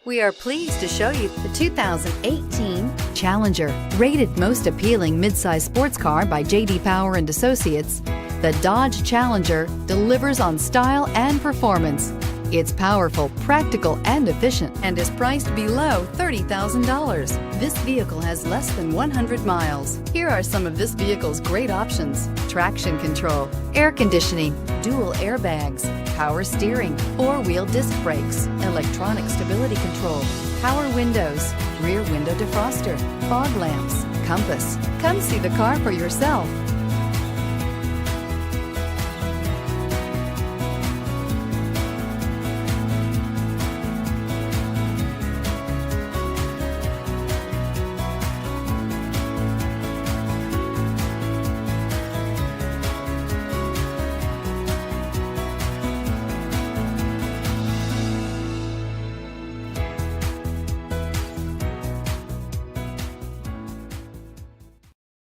We are pleased to show you the 2018 Challenger. Rated most appealing midsize sports car by J.D. Power and Associates, the Dodge Challenger delivers on style and performance. It's powerful, practical, and efficient, and is priced below $30,000. This vehicle has less than 100 miles. Here are some of this vehicle's great options: traction control, air conditioning, dual airbags, power steering, four-wheel disc brakes, electronic stability control, power windows, rear window defroster, fog lamps, compass. Come see the car for yourself.